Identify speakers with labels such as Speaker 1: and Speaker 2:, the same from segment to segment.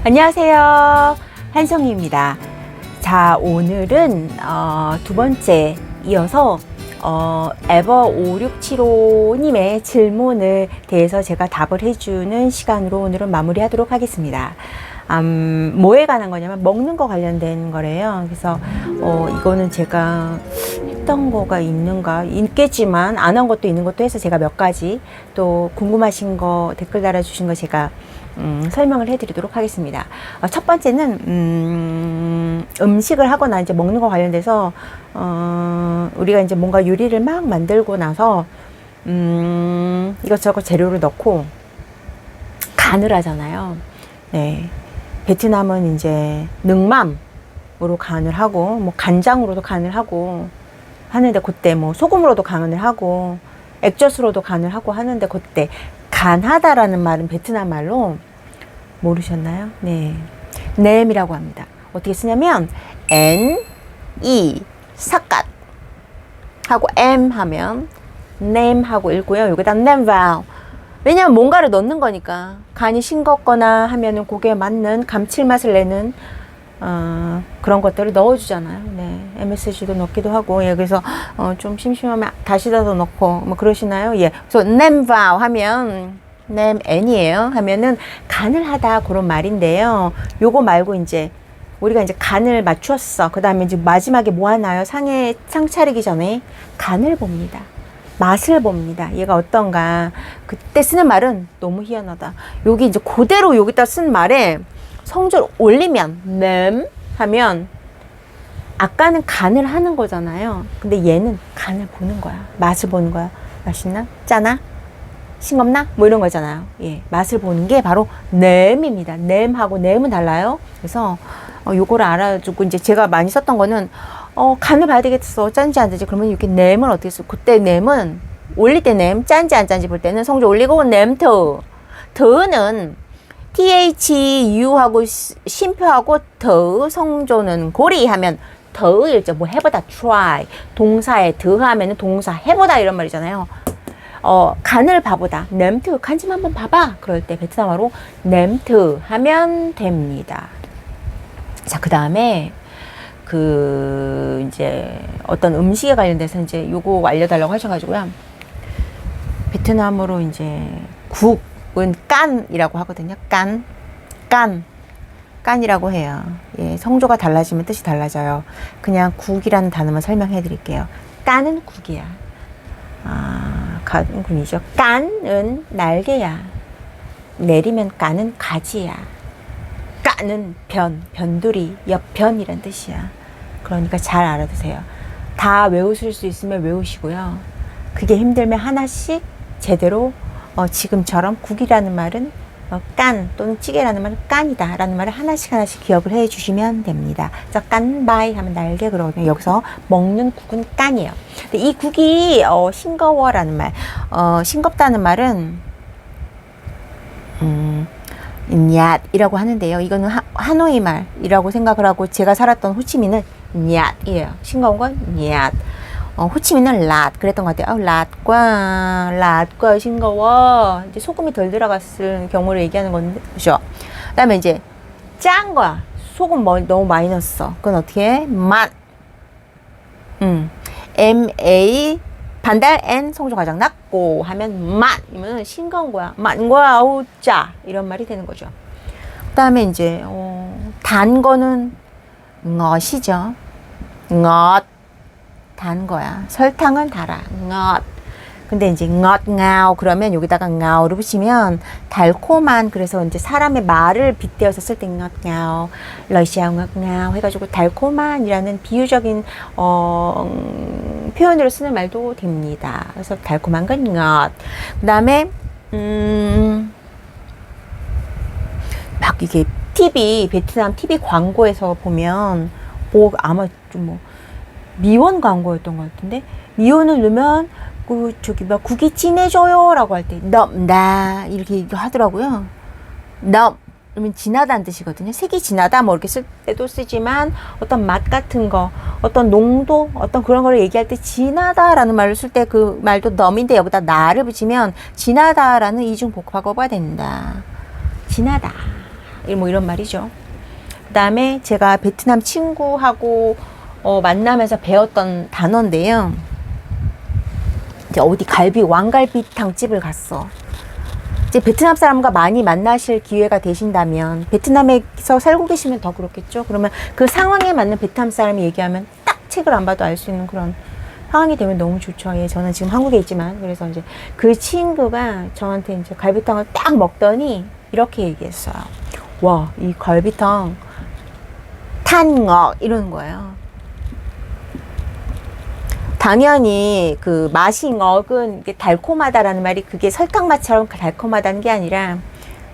Speaker 1: 안녕하세요. 한성희입니다. 자, 오늘은 두 번째 이어서 에버 5675님의 질문을 대해서 제가 답을 해주는 시간으로 오늘은 마무리하도록 하겠습니다. 뭐에 관한 거냐면 먹는 거 관련된 거래요. 그래서 이거는 제가 했던 거가 있겠지만 안 한 것도 있는 것도 해서 제가 몇 가지 또 궁금하신 거 댓글 달아주신 거 제가 설명을 해드리도록 하겠습니다. 첫 번째는 음식을 하거나 이제 먹는 거 관련돼서 우리가 이제 뭔가 요리를 막 만들고 나서 이것저것 재료를 넣고 간을 하잖아요. 네. 베트남은 이제 능맘으로 간을 하고 뭐 간장으로도 간을 하고 하는데 그때 뭐 소금으로도 간을 하고 액젓으로도 간을 하고 하는데 그때 간하다라는 말은 베트남 말로 모르셨나요? 네, 넴이라고 합니다. 어떻게 쓰냐면 N, E, 사갓 하고 M 하면 name 하고 읽고요. 여기다 name vào. 왜냐면 뭔가를 넣는 거니까 간이 싱겁거나 하면은 고기에 맞는 감칠맛을 내는 그런 것들을 넣어주잖아요. 네, MSG도 넣기도 하고, 예, 그래서 좀 심심하면 다시다도 넣고 뭐 그러시나요? 예, 그래서 name vào 하면 name n이에요. 하면은 간을 하다 그런 말인데요. 요거 말고 이제 우리가 이제 간을 맞췄어. 그 다음에 이제 마지막에 뭐 하나요? 상 차리기 전에 간을 봅니다. 맛을 봅니다. 얘가 어떤가. 그때 쓰는 말은 너무 희한하다. 여기 이제 그대로 여기다 쓴 말에 성조를 올리면 냄 하면 아까는 간을 하는 거잖아요. 근데 얘는 간을 보는 거야. 맛을 보는 거야. 맛있나? 짜나? 싱겁나? 뭐 이런 거잖아요. 예, 맛을 보는 게 바로 냄입니다. 냄하고 냄은 달라요. 그래서 요거를 알아주고 이제 제가 많이 썼던 거는 간을 봐야 되겠어. 짠지 안 짠지. 그러면 이렇게 냄을 어떻게 써? 그때 냄은 올릴 때 냄, 짠지 안 짠지 볼 때는 성조 올리고 냄터. 더는 THU하고 쉼표하고 더 성조는 고리 하면 더일죠. 뭐 해보다 try. 동사에 더 하면은 동사 해보다 이런 말이잖아요. 간을 봐보다. 냄트 간 좀 한번 봐봐. 그럴 때 베트남어로 냄트 하면 됩니다. 자, 그 다음에 이제 어떤 음식에 관련돼서 이제 요거 알려달라고 하셔가지고요. 베트남어로 이제 국은 깐이라고 하거든요. 깐이라고 해요. 예, 성조가 달라지면 뜻이 달라져요. 그냥 국이라는 단어만 설명해 드릴게요. 깐은 국이야. 간군이죠. 깐은 날개야. 내리면 깐은 가지야. 깐은 변두리, 옆변이란 뜻이야. 그러니까 잘 알아두세요. 다 외우실 수 있으면 외우시고요. 그게 힘들면 하나씩 제대로 지금처럼 국이라는 말은 깐 또는 찌개라는 말은 깐이다 라는 말을 하나씩 기억을 해 주시면 됩니다. 자, 깐바이 하면 날개 그러거든요. 여기서 먹는 국은 깐이에요. 근데 이 국이 싱거워라는 말, 싱겁다는 말은 얏이라고 하는데요. 이거는 하노이 말이라고 생각을 하고 제가 살았던 호치민은 얏이에요. 싱거운 건 얏. 호치민은 랏 그랬던 것 같아요. 랏과 싱거워. 이제 소금이 덜 들어갔을 경우를 얘기하는 건데, 그죠? 그다음에 이제 짠 거야. 소금 너무 많이 넣었어. 그건 어떻게 해? 맛. MA 반달 N 성조 가장 낮고 하면 맛. 이면 싱거운 거야. 맛인 거야. 아우 짜. 이런 말이 되는 거죠. 그다음에 이제 단 거는 ngọt이죠. ngọt. 단 거야. 설탕은 달아. ngọt. 근데 이제 ngọt ngào 그러면 여기다가 ngào를 붙이면 달콤한, 그래서 이제 사람의 말을 빗대어서 쓸 때 ngọt ngào, 러시아 ngọt ngào 해가지고 달콤한이라는 비유적인 표현으로 쓰는 말도 됩니다. 그래서 달콤한 건 ngọt. 그 다음에 막 이게 베트남 TV 광고에서 보면 아마 좀 미원 광고였던 것 같은데, 미원을 넣으면 국이 진해져요 라고 할 때 넘다 이렇게 하더라고요. 그러면 진하다는 뜻이거든요. 색이 진하다 뭐 이렇게 쓸 때도 쓰지만 어떤 맛 같은 거, 어떤 농도, 어떤 그런 거를 얘기할 때 진하다라는 말을 쓸 때 그 말도 넘인데 여기다 나를 붙이면 진하다라는 이중 복합어가 된다. 진하다. 뭐 이런 말이죠. 그 다음에 제가 베트남 친구하고 만나면서 배웠던 단어인데요. 이제 어디 왕갈비탕 집을 갔어. 이제 베트남 사람과 많이 만나실 기회가 되신다면, 베트남에서 살고 계시면 더 그렇겠죠. 그러면 그 상황에 맞는 베트남 사람이 얘기하면 딱 책을 안 봐도 알 수 있는 그런 상황이 되면 너무 좋죠. 예, 저는 지금 한국에 있지만, 그래서 이제 그 친구가 저한테 이제 갈비탕을 딱 먹더니 이렇게 얘기했어요. 와, 이 갈비탕 탄ngọt 이러는 거예요. 당연히 그 맛이 ngọt은 달콤하다라는 말이 그게 설탕 맛처럼 달콤하다는 게 아니라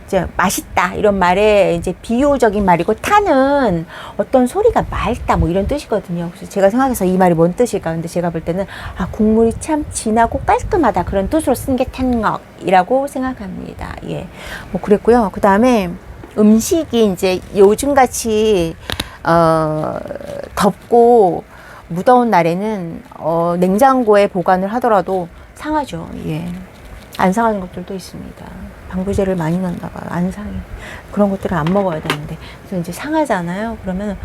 Speaker 1: 이제 맛있다 이런 말에 이제 비유적인 말이고, 탄은 어떤 소리가 맑다 뭐 이런 뜻이거든요. 그래서 제가 생각해서 이 말이 뭔 뜻일까? 근데 제가 볼 때는 국물이 참 진하고 깔끔하다 그런 뜻으로 쓴 게 탄ngọt이라고 생각합니다. 예, 뭐 그랬고요. 그 다음에 음식이 이제 요즘같이 덥고 무더운 날에는 냉장고에 보관을 하더라도 상하죠. 예. 안 상하는 것들도 있습니다. 방부제를 많이 넣나 봐요. 안 상해. 그런 것들을 안 먹어야 되는데. 그래서 이제 상하잖아요. 그러면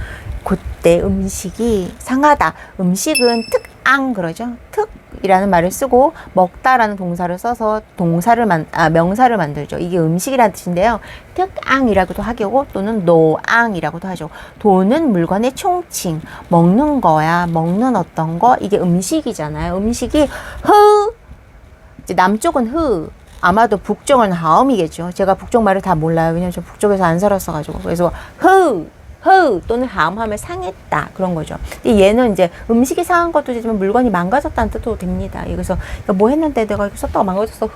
Speaker 1: 그때 음식이 상하다. 음식은 특앙 그러죠. 특이라는 말을 쓰고 먹다라는 동사를 써서 명사를 만들죠. 이게 음식이라는 뜻인데요. 특앙이라고도 하고 또는 노앙이라고도 하죠. 도는 물건의 총칭, 먹는 거야, 먹는 어떤 거, 이게 음식이잖아요. 음식이 이제 남쪽은 아마도 북쪽은 하엄이겠죠. 제가 북쪽 말을 다 몰라요. 왜냐면 저 북쪽에서 안 살았어가지고. 그래서 또는 하엄하면 상했다 그런 거죠. 근데 얘는 이제 음식이 상한 것도 되지만 물건이 망가졌다는 뜻도 됩니다. 그래서 뭐 했는데 내가 이렇게 썼다가 망가졌어.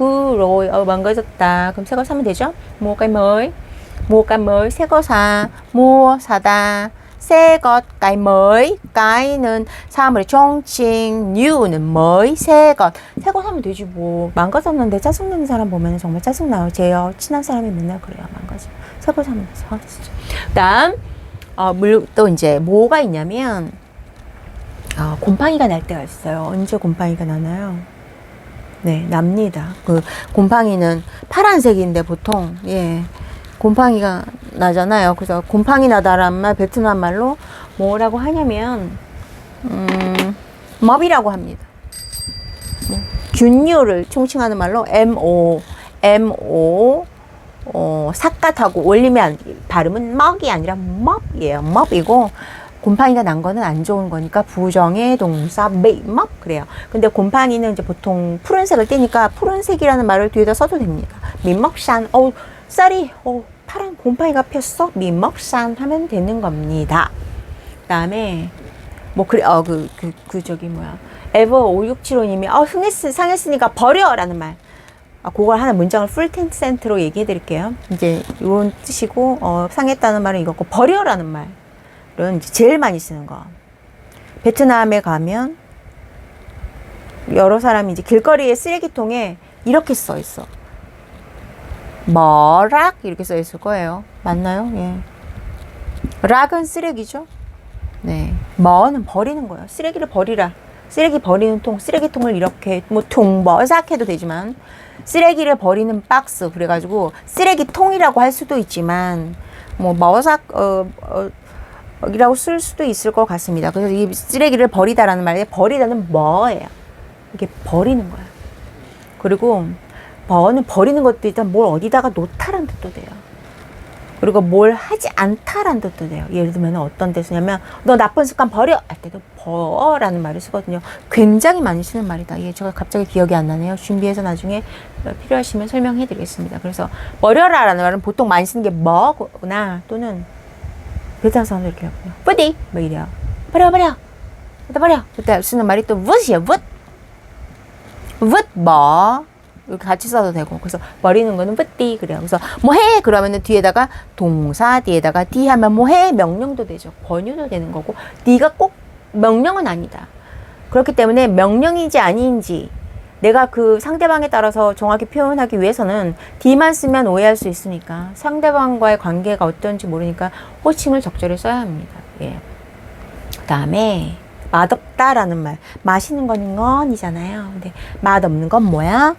Speaker 1: 망가졌다. 그럼 새 거 사면 되죠. mua cái mới 새 거 사다. 새 것, cái mới, cái,는 사물의 총칭, new는 mới, 새 것 사면 되지 뭐. 망가졌는데 짜증나는 사람 보면 정말 짜증나요. 제 친한 사람이 맨날 그래요. 새 거 사면 되죠. 그다음 또 이제 뭐가 있냐면 곰팡이가 날 때가 있어요. 언제 곰팡이가 나나요? 네, 납니다. 그 곰팡이는 파란색인데 보통 곰팡이가 나잖아요. 그래서 곰팡이 나다라는 말 베트남 말로 뭐라고 하냐면 멉이라고 합니다. 균류를 총칭하는 말로 mo 삿갓하고 올리면 발음은 먹이 아니라 멉이에요. 멉이고 곰팡이가 난 거는 안 좋은 거니까 부정의 동사 먹 그래요. 근데 곰팡이는 이제 보통 푸른색을 띠니까 푸른색이라는 말을 뒤에다 써도 됩니다. 민먹산 쌀이 파란 곰팡이가 폈어 민먹산 하면 되는 겁니다. 그다음에 뭐 그래 저기 뭐야 에버 5675님이 상했으니까 버려라는 말. 그걸 하나 문장을 풀 텐센트로 얘기해 드릴게요. 이제 이런 뜻이고 상했다는 말은 이거고 버려라는 말은 이제 제일 많이 쓰는 거. 베트남에 가면 여러 사람이 이제 길거리에 쓰레기통에 이렇게 써 있어. 머락 이렇게 써 있을 거예요. 맞나요? 예. 락은 쓰레기죠. 네. 머는 버리는 거예요. 쓰레기를 버리라. 쓰레기 버리는 통, 쓰레기통을 이렇게 뭐 통머삭 해도 되지만 쓰레기를 버리는 박스 그래가지고 쓰레기통이라고 할 수도 있지만 뭐 머삭 이라고 쓸 수도 있을 것 같습니다. 그래서 이 쓰레기를 버리다라는 말에 버리다는 뭐예요? 이게 버리는 거예요. 그리고 버는 버리는 것도 일단 뭘 어디다가 놓다라는 뜻도 돼요. 그리고 뭘 하지 않다라는 뜻도 돼요. 예를 들면 어떤 데 쓰냐면 너 나쁜 습관 버려 할 때도 버라는 말을 쓰거든요. 굉장히 많이 쓰는 말이다. 예, 제가 갑자기 기억이 안 나네요. 준비해서 나중에 필요하시면 설명해 드리겠습니다. 그래서 버려라라는 말은 보통 많이 쓰는 게 뭐구나 또는 베트남 사람들 이렇게 하고요. 뿌디 뭐 이래요. 버려 그때 쓰는 말이 또 붓이에요. 붓 이렇게 같이 써도 되고. 그래서 버리는 거는 뿌띠 그래요. 그래서 뭐 해 그러면은 뒤에다가 동사 뒤에다가 디 하면 뭐 해 명령도 되죠. 권유도 되는 거고 네가 꼭 명령은 아니다. 그렇기 때문에 명령인지 아닌지 내가 그 상대방에 따라서 정확히 표현하기 위해서는 D만 쓰면 오해할 수 있으니까 상대방과의 관계가 어떤지 모르니까 호칭을 적절히 써야 합니다. 예. 그 다음에 맛없다라는 말. 맛있는 거는 건이잖아요. 근데 맛없는 건 뭐야?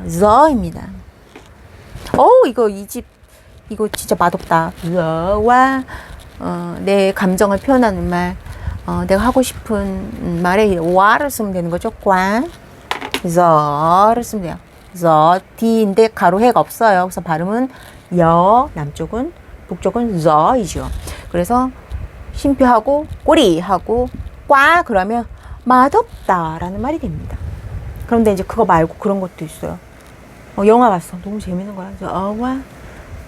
Speaker 1: 저입니다. 이거 이 집 이거 진짜 맛없다. 와, 내 감정을 표현하는 말, 내가 하고 싶은 말에 와를 쓰면 되는 거죠. 꽝, 저를 쓰면 돼요. 저, D인데 가로 해가 없어요. 그래서 발음은 남쪽은, 북쪽은 저이죠. 그래서 쉼표하고 꼬리하고 꽝 그러면 맛없다라는 말이 됩니다. 그런데 이제 그거 말고 그런 것도 있어요. 영화 봤어. 너무 재밌는 거야.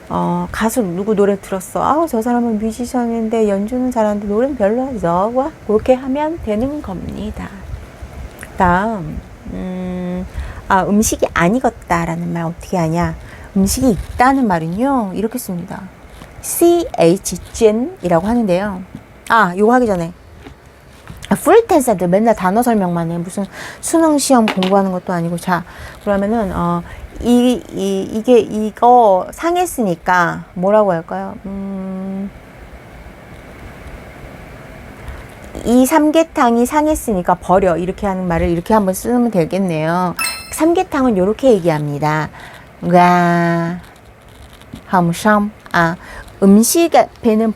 Speaker 1: 와, 가수 누구 노래 들었어. 저 사람은 뮤지션인데 연주는 잘하는데 노래는 별로야. 와, 그렇게 하면 되는 겁니다. 다음, 음식이 안 익었다라는 말 어떻게 하냐. 음식이 익다는 말은요, 이렇게 씁니다. CH진이라고 하는데요. 요거 하기 전에. 풀텐스들 맨날 단어 설명만 해. 무슨 수능 시험 공부하는 것도 아니고. 자, 그러면은, 이거 상했으니까, 뭐라고 할까요? 이 삼계탕이 상했으니까 버려. 이렇게 하는 말을 이렇게 한번 쓰면 되겠네요. 삼계탕은 이렇게 얘기합니다. 음식 앞에는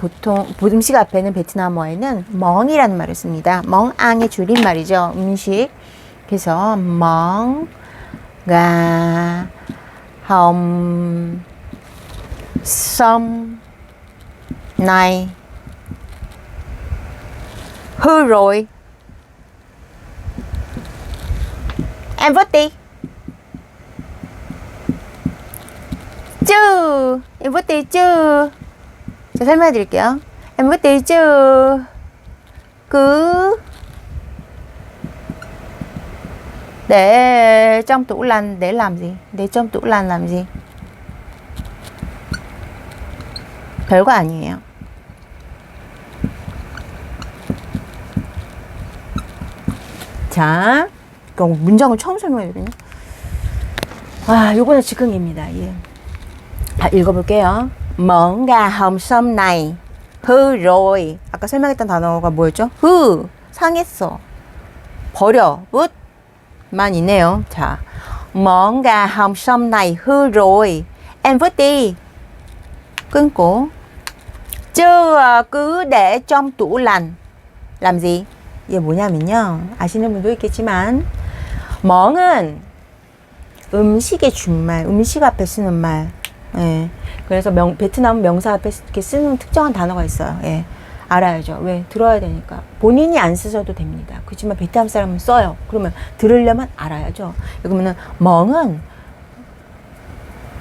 Speaker 1: 음식 앞에는 베트남어에는 멍이라는 말을 씁니다. 멍앙의 줄임말이죠. 음식. 그래서 này hư rồi em vứt đi chứ em vứt đi chứ. 자, 설명해 드릴게요. em vứt đi chứ cứ để trong tủ lạnh để làm gì? để trong tủ lạnh làm gì? 별거 아니에요. 자, 문장을 처음 설명해드리네. 요거는 즉흥입니다. 예. 읽어볼게요. 뭔가 hồng này hư rồi. 아까 설명했던 단어가 뭐였죠? hư, 상했어. 버려, 만 있네요. 자, 뭔가 hồng này hư rồi. Em vứt đi. 끊고. chứ cứ để trong tủ lạnh làm gì? 이게 뭐냐면요. 아시는 분도 있겠지만 멍은 음식의 준말, 음식 앞에 쓰는 말. 예. 그래서 베트남 명사 앞에 이렇게 쓰는 특정한 단어가 있어요. 예. 알아야죠. 왜? 들어야 되니까. 본인이 안 쓰셔도 됩니다. 그렇지만 베트남 사람은 써요. 그러면 들으려면 알아야죠. 그러면은 멍은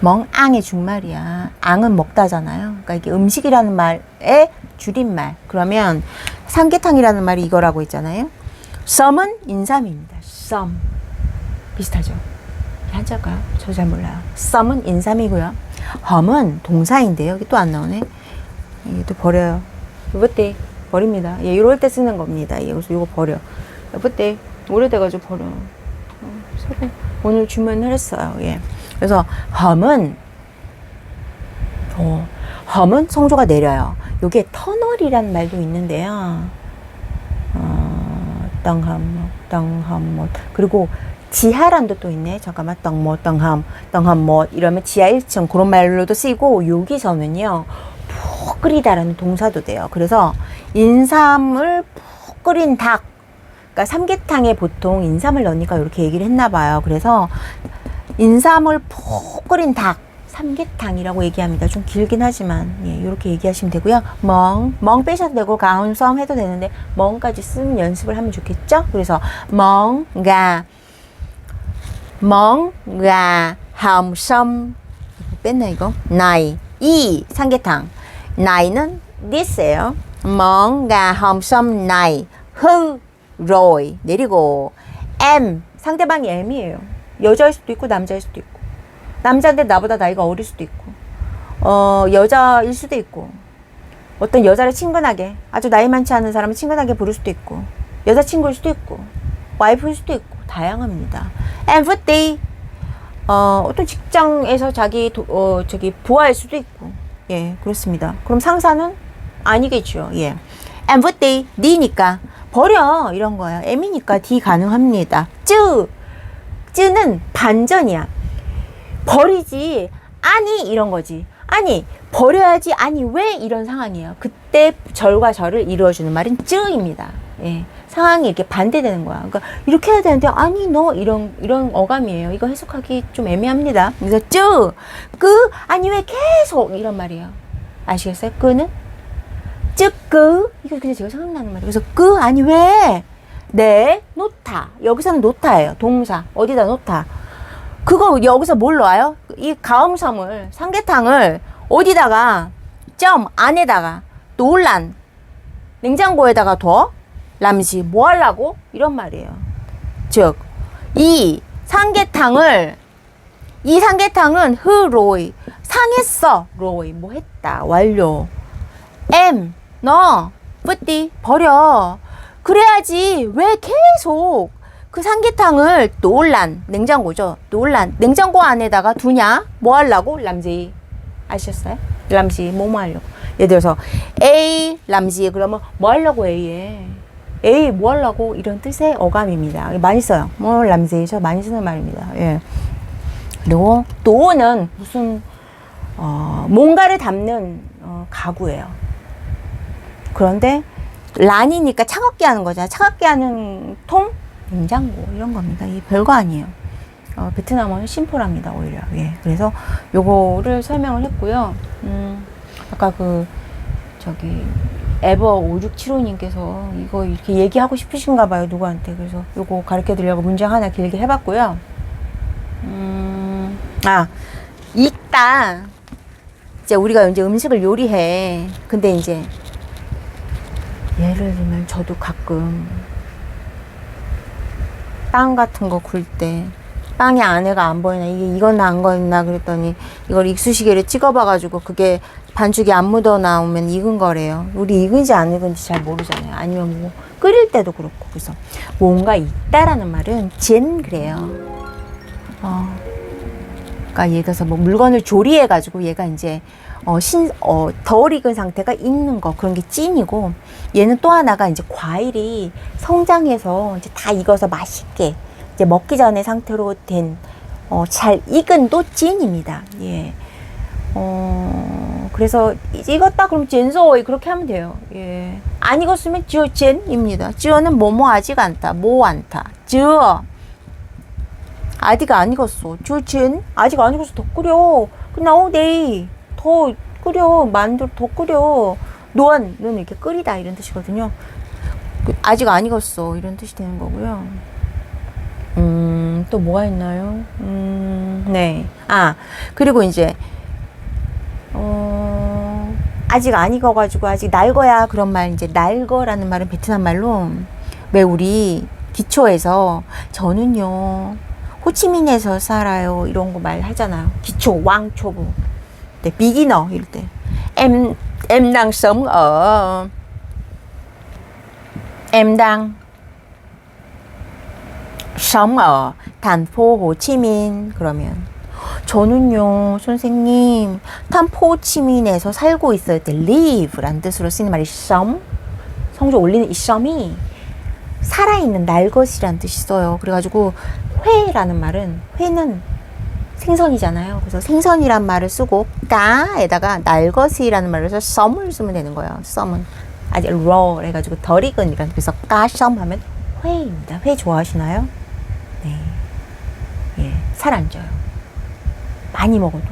Speaker 1: 멍앙의 준말이야. 앙은 먹다잖아요. 그러니까 이게 음식이라는 말의 줄임말. 그러면 삼계탕이라는 말이 이거라고 했잖아요. 썸은 인삼입니다. 썸. 비슷하죠? 한자일까요? 저 잘 몰라요. 썸은 인삼이고요. 험은 동사인데요. 여기 또 안 나오네. 이게 또 버려요. 이때 버립니다. 예, 이럴 때 쓰는 겁니다. 예, 그래서 이거 버려. 이때 오래돼가지고 버려. 새로 오늘 주문을 했어요. 예. 그래서 험은 성조가 내려요. 요게 터널이라는 말도 있는데요. 땅함, 그리고 지하란도 또 있네. 잠깐만, 땅함, 이러면 지하 1층 그런 말로도 쓰이고, 여기서는요, 푹 끓이다라는 동사도 돼요. 그래서 인삼을 푹 끓인 닭, 그러니까 삼계탕에 보통 인삼을 넣으니까 이렇게 얘기를 했나 봐요. 그래서 인삼을 푹 끓인 닭, 삼계탕이라고 얘기합니다. 좀 길긴 하지만, 예, 이렇게 얘기하시면 되고요. 멍 빼셔도 되고, 가운섬 해도 되는데, 멍까지 쓰는 연습을 하면 좋겠죠? 그래서, 뭔가, hồng 뺐나, 이거? này, 이 삼계탕. nay는 this예요. 뭔가 hồng này hư rồi. 내리고, em, 상대방이 em이에요. 여자일 수도 있고, 남자일 수도 있고. 남자인데 나보다 나이가 어릴 수도 있고, 여자일 수도 있고, 어떤 여자를 친근하게, 아주 나이 많지 않은 사람을 친근하게 부를 수도 있고, 여자친구일 수도 있고, 와이프일 수도 있고, 다양합니다. and vứt đi, 어떤 직장에서 저기 부하일 수도 있고, 예, 그렇습니다. 그럼 상사는 아니겠죠. 예. and vứt đi, 니니까 버려 이런 거예요. m이니까 d 가능합니다. 쯔는 반전이야. 버리지, 아니, 이런 거지. 아니, 버려야지. 아니 왜 이런 상황이에요. 그때 절과 절을 이루어주는 말은 쯔입니다. 예. 상황이 이렇게 반대되는 거야. 그러니까 이렇게 해야 되는데 아니 너 이런 어감이에요. 이거 해석하기 좀 애매합니다. 그래서 쯔, 아니 왜 계속 이런 말이에요. 아시겠어요? 끄는 쯔 이거 그냥 제가 생각나는 말이에요. 그래서 아니 왜 놓다. 여기서는 놓다예요. 동사 어디다 놓다. 그거 여기서 뭘 넣어요? 이 가음섬을 삼계탕을 어디다가 점 안에다가 놀란 냉장고에다가 둬? 람지 뭐 하려고? 이런 말이에요. 즉 이 삼계탕은 흐로이 상했어. 로이 뭐 했다. 완료. 너 뿌띠 버려. 그래야지 왜 계속 그 삼계탕을 놀란 냉장고죠. 놀란 냉장고 안에다가 두냐? 뭐 하려고? 람지 아셨어요? 람지 뭐뭐 하려고. 예를 들어서 A 람지 그러면 뭐 하려고 A에 뭐 하려고 이런 뜻의 어감입니다. 많이 써요. 뭐 람지 저 많이 쓰는 말입니다. 예. 그리고 또는 무슨 뭔가를 담는 가구예요. 그런데 란이니까 차갑게 하는 거잖아요. 차갑게 하는 통, 냉장고 이런 겁니다. 이게 별거 아니에요. 베트남어는 심플합니다. 오히려. 예. 그래서 요거를 설명을 했고요. 아까 에버 5675님께서 이거 이렇게 얘기하고 싶으신가 봐요. 누구한테. 그래서 요거 가르쳐 드리려고 문장 하나 길게 해봤고요. 이따 이제 우리가 이제 음식을 요리해. 근데 이제 예를 들면 저도 가끔 빵 같은 거 굴 때 빵이 안에가 안 보이나 이게 익었나 안 익었나 그랬더니 이걸 익수시개를 찍어봐가지고 그게 반죽이 안 묻어 나오면 익은 거래요. 우리 익은지 안 익은지 잘 모르잖아요. 아니면 뭐 끓일 때도 그렇고. 그래서 뭔가 있다라는 말은 젠 그래요. 그러니까 예를 들어서 뭐 물건을 조리해가지고 얘가 이제 덜 익은 상태가 익는 거 그런 게 찐이고, 얘는 또 하나가 이제 과일이 성장해서 이제 다 익어서 맛있게 이제 먹기 전의 상태로 된 잘 익은 또 찐입니다. 예. 그래서 익었다 그러면 젠소이 그렇게 하면 돼요. 예. 안 익었으면 쥐어 젠입니다. 쥐어는 뭐뭐 아직 않다, 뭐 않다. 쥐어 아직 안 익었어. 쥐어 젠 아직 안 익어서 더 끓여. 그냥 네이 더 끓여. 만두 더 끓여. 노안은 이렇게 끓이다 이런 뜻이거든요. 아직 안 익었어 이런 뜻이 되는 거고요. 또 뭐가 있나요? 네. 그리고 이제 아직 안 익어가지고 아직 날거야 그런 말, 이제 날거라는 말은 베트남 말로 왜 우리 기초에서 저는요 호치민에서 살아요 이런 거 말 하잖아요. 기초 왕초보 네, 비기너 이럴 때 em đang sống ở thành phố Hồ Chí Minh 그러면 저는요 선생님 탐포치민에서 살고 있어요. live라는 뜻으로 쓰는 말이 sống, 성조 올리는 이 sống이 살아있는 날 것이라는 뜻이 있어요. 그래가지고 회라는 말은, 회는 생선이잖아요. 그래서 생선이란 말을 쓰고 까에다가 날 것이라는 말을 해서 썸을 쓰면 되는 거예요. 썸은 아직 raw 해가지고 덜 익은이라는, 그래서 까썸 하면 회입니다. 회 좋아하시나요? 네. 예, 살 안 쪄요. 많이 먹어도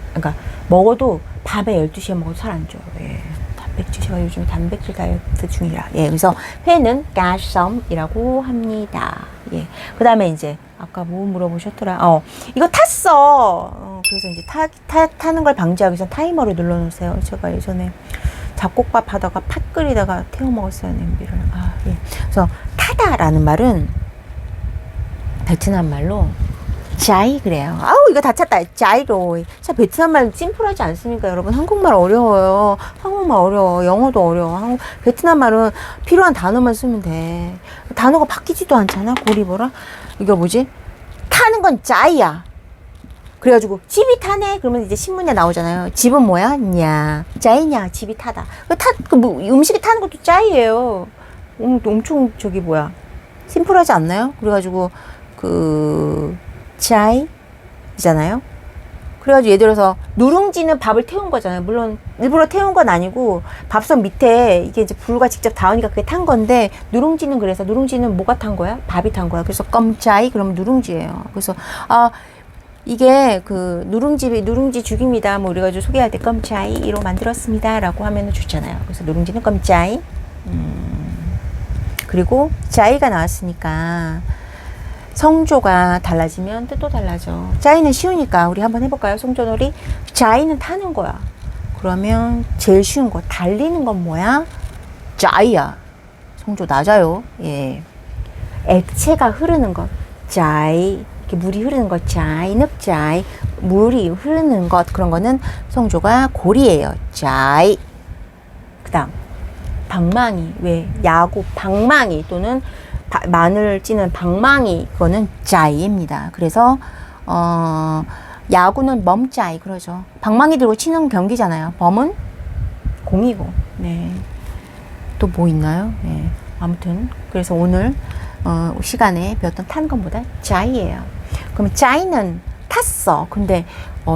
Speaker 1: 그러니까 먹어도 밤에 12시에 먹어도 살 안 쪄요. 예. 단백질, 제가 요즘 단백질 다이어트 중이라. 예, 그래서 회는 까썸이라고 합니다. 예. 그 다음에 이제 아까 뭐 물어보셨더라. 이거 탔어. 그래서 이제 타는 걸 방지하기 위해서 타이머를 눌러놓으세요. 제가 예전에 잡곡밥 하다가 팥 끓이다가 태워 먹었어요, 냄비를. 예. 그래서 타다라는 말은 베트남 말로 자이 그래요. 이거 다 찼다. 자이로. 자, 베트남 말 심플하지 않습니까, 여러분? 한국말 어려워요. 한국말 어려워. 영어도 어려워. 베트남 말은 필요한 단어만 쓰면 돼. 단어가 바뀌지도 않잖아. 고리보라. 이거 뭐지? 타는 건 자이야. 그래가지고 집이 타네. 그러면 이제 신문에 나오잖아요. 집은 뭐야? 냐. 자이냐. 집이 타다. 음식이 타는 것도 자이예요. 엄청 심플하지 않나요? 그래가지고 자이잖아요. 그래가지고 예를 들어서 누룽지는 밥을 태운 거잖아요. 물론 일부러 태운 건 아니고 밥솥 밑에 이게 이제 불과 직접 닿으니까 그게 탄 건데, 누룽지는 그래서 누룽지는 뭐가 탄 거야? 밥이 탄 거야. 그래서 껌짜이 그러면 누룽지예요. 그래서 이게 그 누룽지 죽입니다. 뭐 그래가지고 소개할 때 껌짜이로 만들었습니다라고 하면은 좋잖아요. 그래서 누룽지는 껌짜이. 그리고 짜이가 나왔으니까 성조가 달라지면 뜻도 달라져. 짜이는 쉬우니까 우리 한번 해볼까요? 성조놀이. 짜이는 타는 거야. 그러면 제일 쉬운 거 달리는 건 뭐야? 짜이야. 성조 낮아요. 예. 액체가 흐르는 것 짜이. 이렇게 물이 흐르는 것 짜이. 늑짜이. 물이 흐르는 것, 그런 거는 성조가 고리예요. 짜이. 그 다음 방망이. 왜? 야구 방망이 또는 마늘 찌는 방망이, 그거는 짜이입니다. 그래서 야구는 멈짜이 그러죠. 방망이 들고 치는 경기잖아요. 범은 공이고. 네. 또 뭐 있나요? 네. 아무튼 그래서 오늘 시간에 배웠던 탄 것보다 짜이예요. 그러면 짜이는 탔어. 근데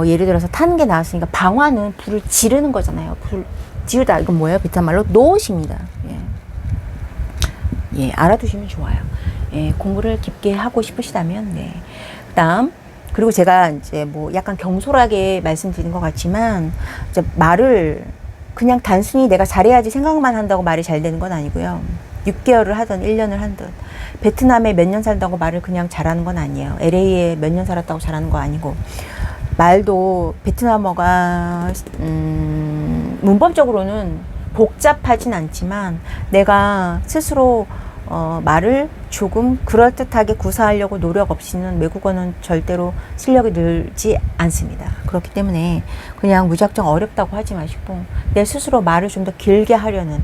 Speaker 1: 예를 들어서 타는 게 나왔으니까 방화는 불을 지르는 거잖아요. 불 지르다, 이건 뭐예요? 베트남 말로 노엇입니다. 예. 예, 알아두시면 좋아요. 예, 공부를 깊게 하고 싶으시다면, 네. 그 다음, 그리고 제가 이제 뭐 약간 경솔하게 말씀드린 것 같지만, 이제 말을 그냥 단순히 내가 잘해야지 생각만 한다고 말이 잘 되는 건 아니고요. 6개월을 하든 1년을 하든, 베트남에 몇 년 살다고 말을 그냥 잘하는 건 아니에요. LA에 몇 년 살았다고 잘하는 거 아니고, 말도 베트남어가, 문법적으로는 복잡하진 않지만 내가 스스로 말을 조금 그럴듯하게 구사하려고 노력 없이는 외국어는 절대로 실력이 늘지 않습니다. 그렇기 때문에 그냥 무작정 어렵다고 하지 마시고 내 스스로 말을 좀 더 길게 하려는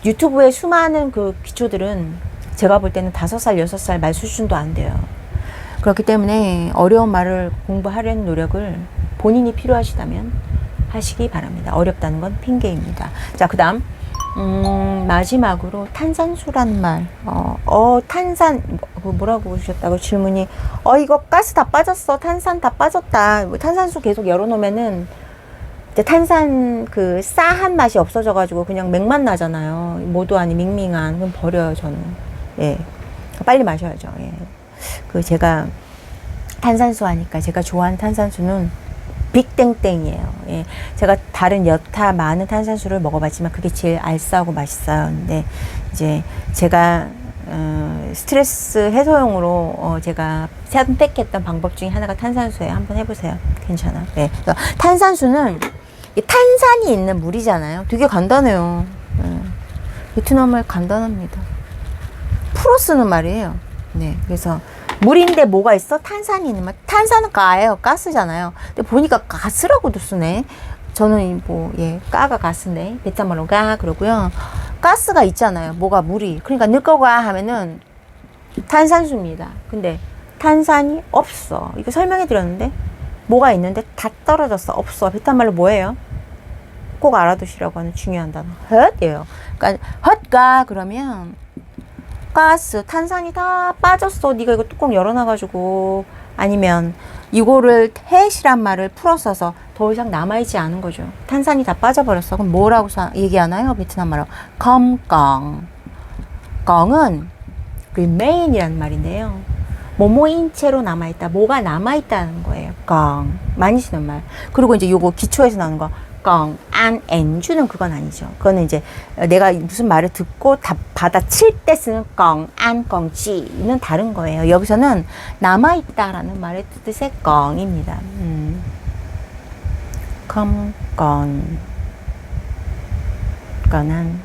Speaker 1: 유튜브의 수많은 그 기초들은 제가 볼 때는 5살, 6살 말 수준도 안 돼요. 그렇기 때문에 어려운 말을 공부하려는 노력을 본인이 필요하시다면 하시기 바랍니다. 어렵다는 건 핑계입니다. 자, 그 다음 마지막으로 탄산수란 말. 탄산 뭐라고 주셨다고 질문이, 이거 가스 다 빠졌어, 탄산 다 빠졌다. 탄산수 계속 열어놓으면은 이제 탄산 그 싸한 맛이 없어져가지고 그냥 맥맛 나잖아요. 모두 아니 밍밍한. 그럼 버려요, 저는. 예, 빨리 마셔야죠. 예. 그 제가 탄산수 하니까 제가 좋아하는 탄산수는 빅땡땡이에요. 예. 제가 다른 여타 많은 탄산수를 먹어봤지만 그게 제일 알싸하고 맛있어요. 근데 이제 제가 스트레스 해소용으로 제가 선택했던 방법 중에 하나가 탄산수예요. 한번 해보세요. 괜찮아. 네. 탄산수는 탄산이 있는 물이잖아요. 되게 간단해요. 베트남말 간단합니다. 풀어 쓰는 말이에요. 네. 그래서 물인데 뭐가 있어? 탄산이 있는 말. 탄산은 가예요. 가스잖아요. 근데 보니까 가스라고도 쓰네. 저는 가가 가스인데 베트남어로 가 그러고요. 가스가 있잖아요. 뭐가 물이. 그러니까 넣거가 하면은 탄산수입니다. 근데 탄산이 없어. 이거 설명해 드렸는데 뭐가 있는데 다 떨어졌어. 없어. 베트남말로 뭐예요? 꼭 알아두시라고 하는 중요한 단어. 헛이에요. 그러니까 헛가 그러면 가스, 탄산이 다 빠졌어. 네가 이거 뚜껑 열어놔가지고. 아니면 이거를 해시란 말을 풀어 써서 더 이상 남아있지 않은 거죠. 탄산이 다 빠져버렸어. 그럼 뭐라고 얘기하나요? 베트남 말로 컴껑. 껑은 remain이라는 말인데요. 뭐뭐인 채로 남아있다. 뭐가 남아있다는 거예요. 껑. 많이 쓰는 말. 그리고 이제 요거 기초에서 나오는 거 껑, 안, 엔주는 그건 아니죠. 그거는 이제 내가 무슨 말을 듣고 받아칠 때 쓰는 껑, 안, 껑지는 다른 거예요. 여기서는 남아있다라는 말의 뜻의 껑입니다. 컴, 껑. 껑한.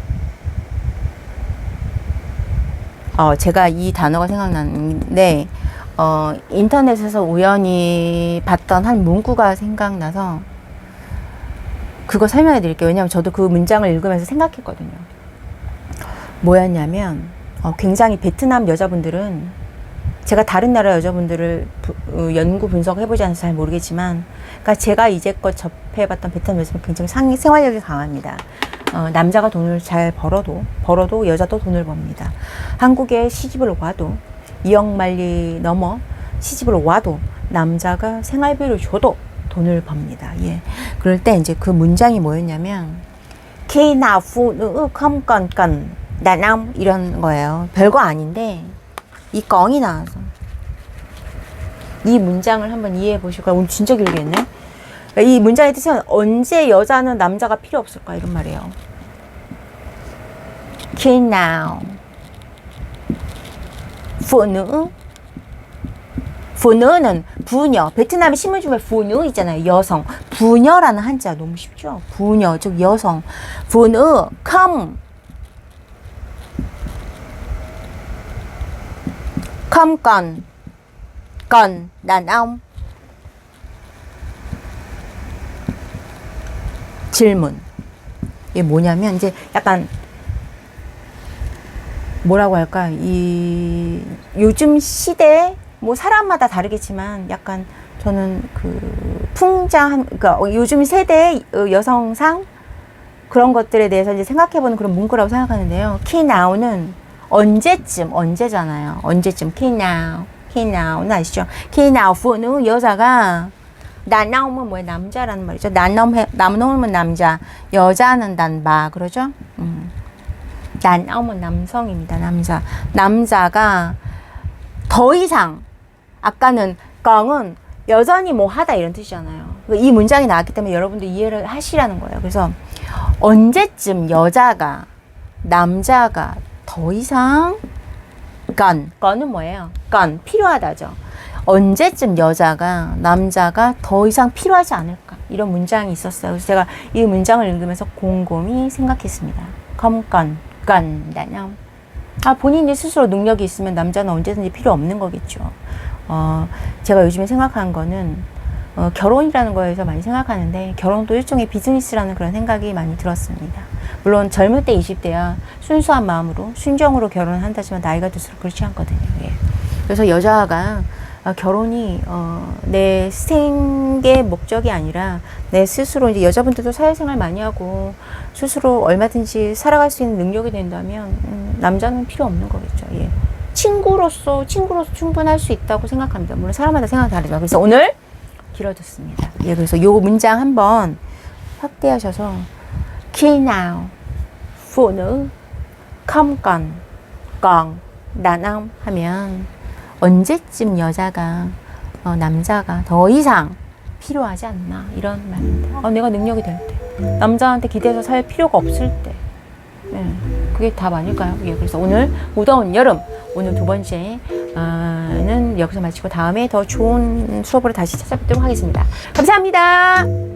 Speaker 1: 제가 이 단어가 생각나는데, 인터넷에서 우연히 봤던 한 문구가 생각나서 그거 설명해 드릴게요. 왜냐하면 저도 그 문장을 읽으면서 생각했거든요. 뭐였냐면 굉장히 베트남 여자분들은 제가 다른 나라 여자분들을 연구 분석해보지 않아서 잘 모르겠지만 그러니까 제가 이제껏 접해봤던 베트남 여자분은 굉장히 생활력이 강합니다. 남자가 돈을 잘 벌어도 여자도 돈을 법니다. 한국에 시집을 와도 2억 말리 넘어 시집을 와도 남자가 생활비를 줘도 돈을 법니다. 예. 그럴 때 이제 그 문장이 뭐였냐면 khi nào phụ nữ không còn cần đàn ông 이런 거예요. 별거 아닌데 이 껑이 나와서 이 문장을 한번 이해해 보실까요? 오늘 진짜 길게 했네. 이 문장의 뜻은 언제 여자는 남자가 필요 없을까 이런 말이에요. khi nào phụ nữ phụ nữ 는 부녀. 베트남의 신문 중에 부녀 있잖아요. 여성. 부녀라는 한자 너무 쉽죠? 부녀, 즉 여성. phụ nữ không còn đàn ông. 질문. 이게 뭐냐면 이제 약간 뭐라고 할까? 이 요즘 시대 뭐 사람마다 다르겠지만 약간 저는 그 풍자한 그러니까 요즘 세대 여성상 그런 것들에 대해서 이제 생각해보는 그런 문구라고 생각하는데요. khi now는 언제쯤 언제잖아요. 언제쯤 khi now는 아시죠? khi nào phụ nữ 여자가 đàn ông 뭐예요? 남자라는 말이죠. 남놈은 남자, 여자는 남바 그러죠? đàn ông 남성입니다. 남자가 더 이상 아까는 껑은 여전히 뭐 하다 이런 뜻이잖아요. 이 문장이 나왔기 때문에 여러분도 이해를 하시라는 거예요. 그래서 언제쯤 여자가 남자가 더 이상 건은 뭐예요? 건 필요하다죠. 언제쯤 여자가 남자가 더 이상 필요하지 않을까 이런 문장이 있었어요. 그래서 제가 이 문장을 읽으면서 곰곰이 생각했습니다. 건 đàn 본인이 스스로 능력이 있으면 남자는 언제든지 필요 없는 거겠죠. 제가 요즘에 생각한 거는 결혼이라는 거에서 많이 생각하는데 결혼도 일종의 비즈니스라는 그런 생각이 많이 들었습니다. 물론 젊을 때 20대야 순수한 마음으로 순정으로 결혼을 한다지만 나이가 들수록 그렇지 않거든요. 예. 그래서 여자가 결혼이 내 생의 목적이 아니라 내 스스로 이제 여자분들도 사회생활 많이 하고 스스로 얼마든지 살아갈 수 있는 능력이 된다면 남자는 필요 없는 거겠죠. 예. 친구로서 충분할 수 있다고 생각합니다. 물론 사람마다 생각이 다르죠. 그래서 오늘 길어졌습니다. 예, 그래서 요 문장 한번 확대하셔서 khi nào phụ nữ không còn đàn ông 하면 언제쯤 여자가 남자가 더 이상 필요하지 않나 이런 말입니다. 내가 능력이 될 때, 남자한테 기대서 살 필요가 없을 때, 예, 그게 답 아닐까요? 예, 그래서 오늘 무더운 여름 오늘 두 번째는 여기서 마치고 다음에 더 좋은 수업으로 다시 찾아뵙도록 하겠습니다. 감사합니다.